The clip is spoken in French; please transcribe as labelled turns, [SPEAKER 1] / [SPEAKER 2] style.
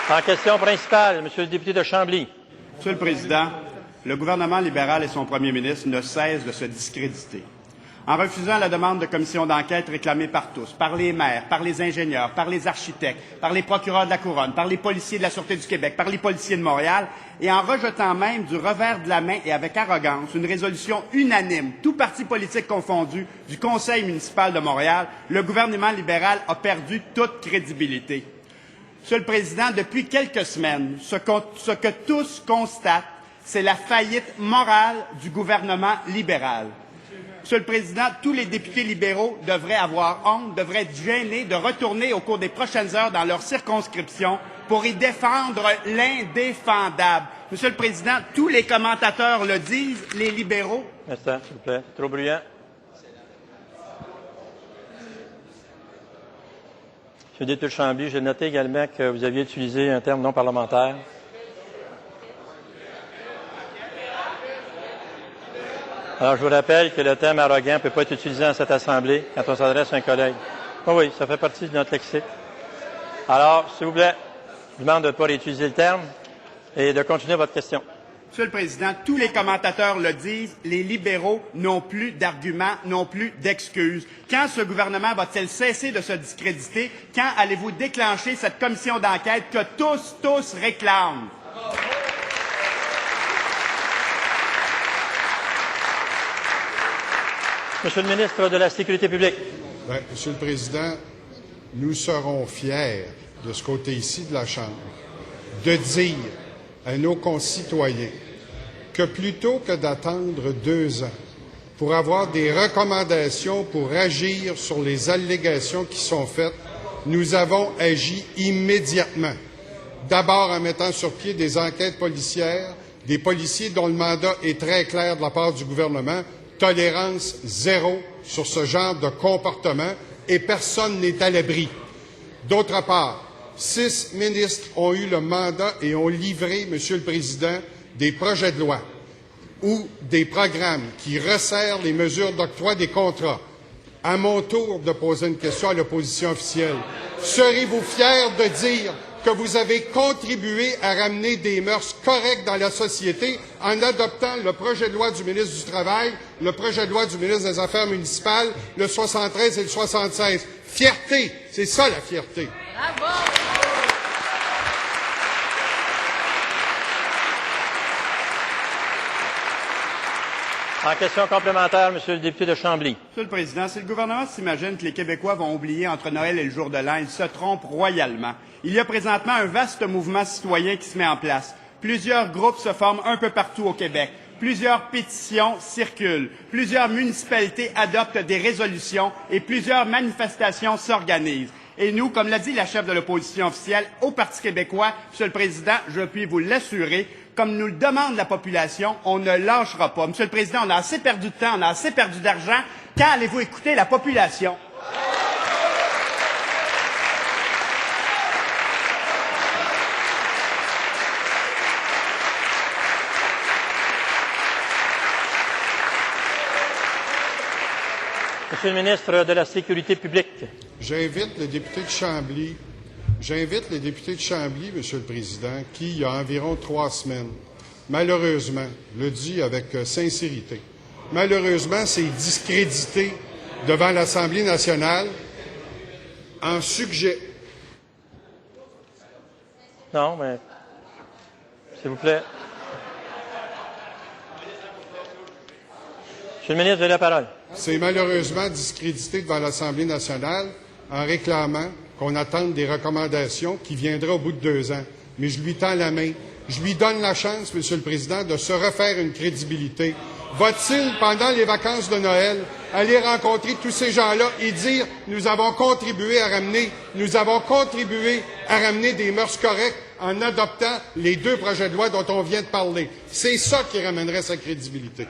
[SPEAKER 1] En question principale, Monsieur le député de Chambly.
[SPEAKER 2] Monsieur le Président, le gouvernement libéral et son premier ministre ne cessent de se discréditer. En refusant la demande de commission d'enquête réclamée par tous, par les maires, par les ingénieurs, par les architectes, par les procureurs de la Couronne, par les policiers de la Sûreté du Québec, par les policiers de Montréal, et en rejetant même du revers de la main et avec arrogance une résolution unanime, tout parti politique confondu, du Conseil municipal de Montréal, le gouvernement libéral a perdu toute crédibilité. Monsieur le Président, depuis quelques semaines, ce que tous constatent, c'est la faillite morale du gouvernement libéral. Monsieur le Président, tous les députés libéraux devraient avoir honte, devraient être gênés de retourner au cours des prochaines heures dans leur circonscription pour y défendre l'indéfendable. Monsieur le Président, tous les commentateurs le disent, les libéraux.
[SPEAKER 1] Instant, s'il vous plaît. Trop bruyant. Monsieur le député de Chambly, j'ai noté également que vous aviez utilisé un terme non parlementaire. Alors, je vous rappelle que le terme arrogant ne peut pas être utilisé dans cette Assemblée quand on s'adresse à un collègue. Oui, ça fait partie de notre lexique. Alors, s'il vous plaît, je vous demande de ne pas réutiliser le terme et de continuer votre question.
[SPEAKER 2] Monsieur le Président, tous les commentateurs le disent, les libéraux n'ont plus d'arguments, n'ont plus d'excuses. Quand ce gouvernement va-t-il cesser de se discréditer? Quand allez-vous déclencher cette commission d'enquête que tous réclament?
[SPEAKER 1] Monsieur le ministre de la Sécurité publique.
[SPEAKER 3] Bien, Monsieur le Président, nous serons fiers de ce côté-ci de la Chambre de dire à nos concitoyens que plutôt que d'attendre 2 ans pour avoir des recommandations pour agir sur les allégations qui sont faites, nous avons agi immédiatement. D'abord en mettant sur pied des enquêtes policières, des policiers dont le mandat est très clair de la part du gouvernement, tolérance zéro sur ce genre de comportement et personne n'est à l'abri. D'autre part, 6 ministres ont eu le mandat et ont livré, Monsieur le Président, des projets de loi ou des programmes qui resserrent les mesures d'octroi des contrats. À mon tour de poser une question à l'opposition officielle. Serez-vous fiers de dire que vous avez contribué à ramener des mœurs correctes dans la société en adoptant le projet de loi du ministre du Travail, le projet de loi du ministre des Affaires municipales, le 73 et le 76. Fierté, c'est ça la fierté. Bravo!
[SPEAKER 1] En question complémentaire, Monsieur le député de Chambly.
[SPEAKER 2] Monsieur le Président, si le gouvernement s'imagine que les Québécois vont oublier entre Noël et le jour de l'an, il se trompe royalement. Il y a présentement un vaste mouvement citoyen qui se met en place. Plusieurs groupes se forment un peu partout au Québec. Plusieurs pétitions circulent. Plusieurs municipalités adoptent des résolutions et plusieurs manifestations s'organisent. Et nous, comme l'a dit la chef de l'opposition officielle au Parti québécois, Monsieur le Président, je puis vous l'assurer, comme nous le demande la population, on ne lâchera pas. Monsieur le Président, on a assez perdu de temps, on a assez perdu d'argent. Quand allez-vous écouter la population?
[SPEAKER 1] Monsieur le ministre de la Sécurité publique.
[SPEAKER 3] J'invite les députés de Chambly, Monsieur le Président, qui, il y a environ 3 semaines, malheureusement, le dit avec sincérité, malheureusement, s'est discrédité devant l'Assemblée nationale en suggérant...
[SPEAKER 1] Non, mais... S'il vous plaît. Monsieur le ministre, vous avez la parole.
[SPEAKER 3] C'est malheureusement discrédité devant l'Assemblée nationale en réclamant qu'on attende des recommandations qui viendraient au bout de 2 ans. Mais je lui tends la main. Je lui donne la chance, Monsieur le Président, de se refaire une crédibilité. Va-t-il, pendant les vacances de Noël, aller rencontrer tous ces gens-là et dire « Nous avons contribué à ramener des mœurs correctes en adoptant les 2 projets de loi dont on vient de parler. » C'est ça qui ramènerait sa crédibilité.